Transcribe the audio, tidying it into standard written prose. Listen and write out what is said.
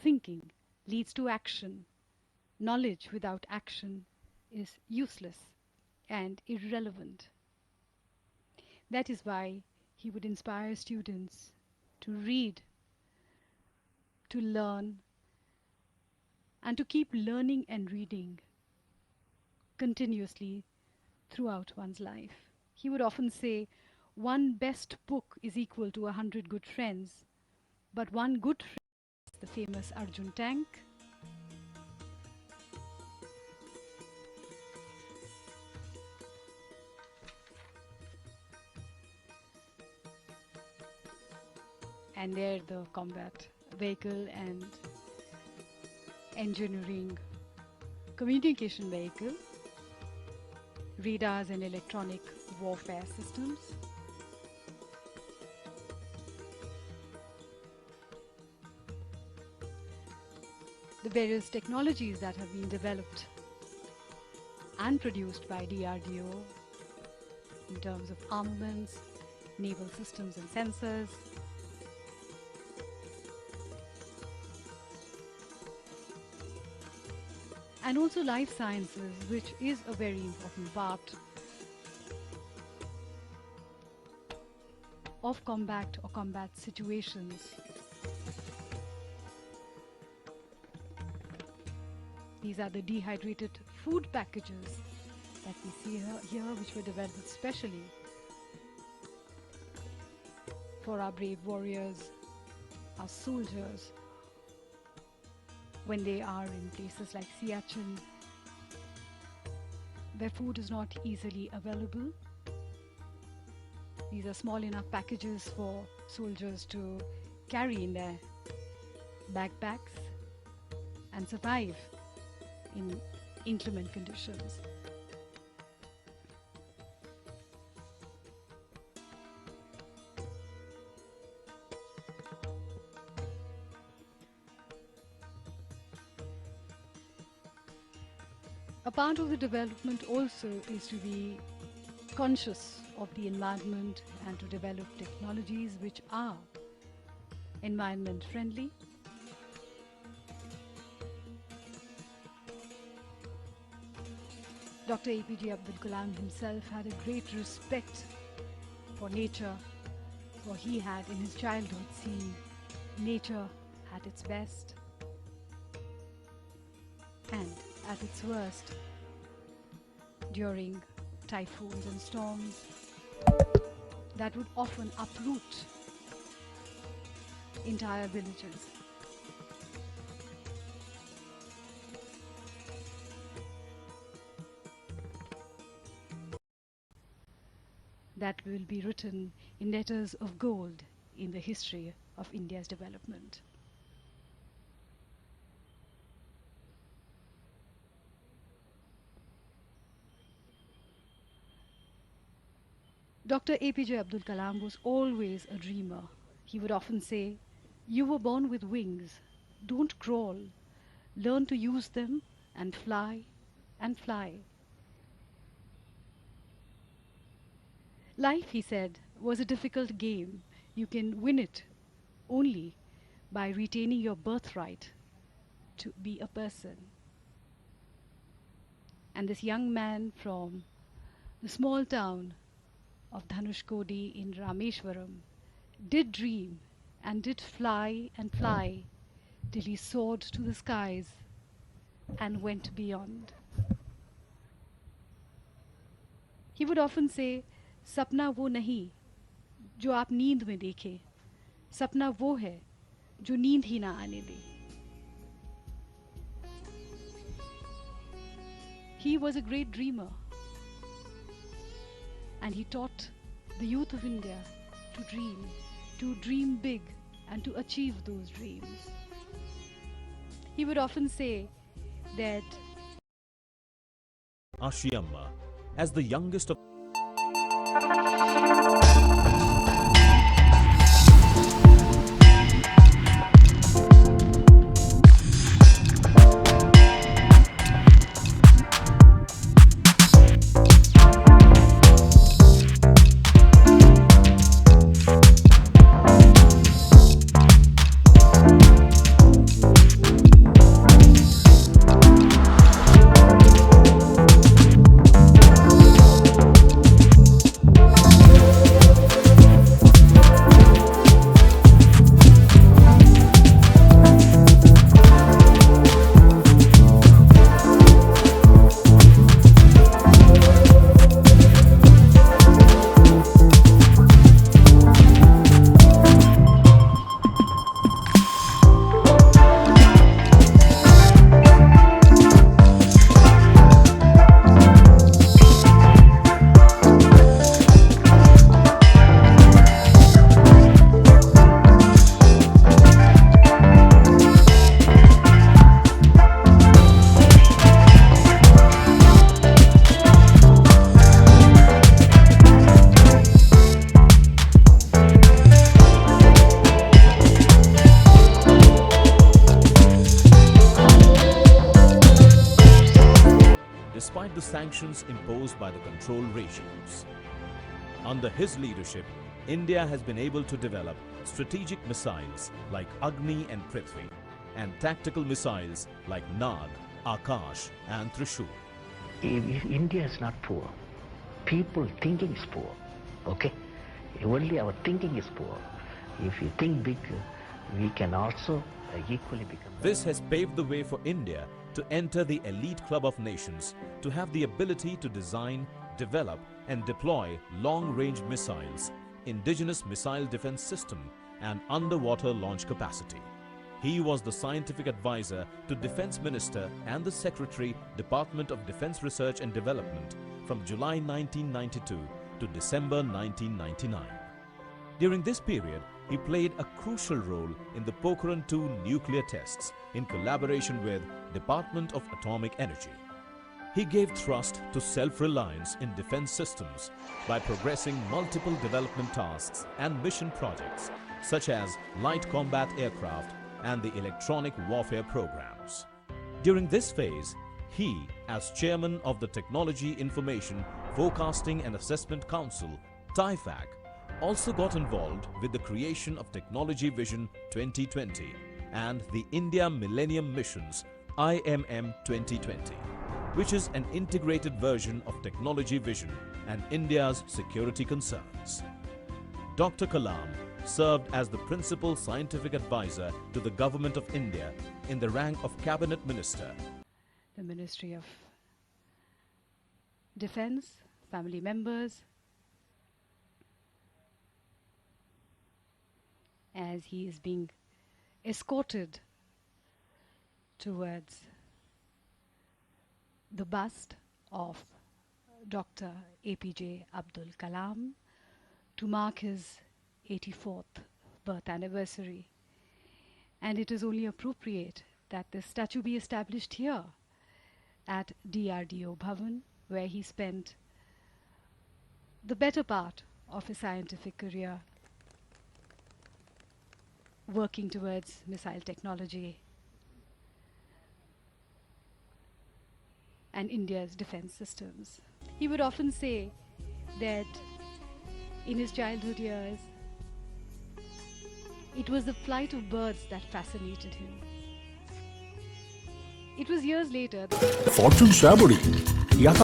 thinking leads to action. Knowledge without action is useless and irrelevant. That is why he would inspire students to read, to learn, and to keep learning and reading continuously throughout one's life. He would often say, one best book is equal to 100 good friends, but one good friend is the famous Arjun tank. And there the combat vehicle and engineering communication vehicle, radars and electronic warfare systems, the various technologies that have been developed and produced by DRDO in terms of armaments, naval systems and sensors, and also life sciences, which is a very important part of combat or combat situations. These are the dehydrated food packages that we see here, which were developed specially for our brave warriors, our soldiers, when they are in places like Siachen, where food is not easily available. These are small enough packages for soldiers to carry in their backpacks and survive in inclement conditions. A part of the development also is to be conscious of the environment and to develop technologies which are environment friendly. Dr. APJ Abdul Kalam himself had a great respect for nature, for he had in his childhood seen nature at its best and at its worst during typhoons and storms that would often uproot entire villages. That will be written in letters of gold in the history of India's development. Dr. APJ Abdul Kalam was always a dreamer. He would often say, "You were born with wings. Don't crawl. Learn to use them and fly and fly." Life, he said, was a difficult game. You can win it only by retaining your birthright to be a person. And this young man from the small town of Dhanushkodi in Rameshwaram did dream and did fly and fly till he soared to the skies and went beyond. He would often say, "सपना वो नहीं जो आप नींद में देखें, सपना वो है जो नींद ही ना आने दे." He was a great dreamer, and he taught the youth of India to dream big and to achieve those dreams. He would often say that Ashiyamma, as the youngest of sanctions imposed by the control regimes. Under his leadership, India has been able to develop strategic missiles like Agni and Prithvi, and tactical missiles like Nag, Akash and Trishul. If India is not poor, people thinking is poor, okay? Only our thinking is poor. If you think big, we can also equally become. This has paved the way for India to enter the elite club of nations, to have the ability to design, develop and deploy long-range missiles, indigenous missile defense system and underwater launch capacity. He was the scientific advisor to Defense Minister and the Secretary, Department of Defense Research and Development from July 1992 to December 1999. During this period, he played a crucial role in the Pokhran II nuclear tests in collaboration with Department of Atomic Energy. He gave thrust to self-reliance in defense systems by progressing multiple development tasks and mission projects such as light combat aircraft and the electronic warfare programs. During this phase, he, as chairman of the Technology Information Forecasting and Assessment Council, TIFAC, also got involved with the creation of Technology Vision 2020 and the India Millennium Mission's IMM 2020, which is an integrated version of Technology Vision and India's security concerns. Dr. Kalam served as the principal scientific advisor to the Government of India in the rank of Cabinet Minister. The Ministry of Defense, family members, as he is being escorted towards the bust of Dr. APJ Abdul Kalam to mark his 84th birth anniversary. And it is only appropriate that this statue be established here at DRDO Bhavan, where he spent the better part of his scientific career working towards missile technology and India's defense systems. He would often say that in his childhood years, it was the flight of birds that fascinated him. It was years later that Fortune Shaburi.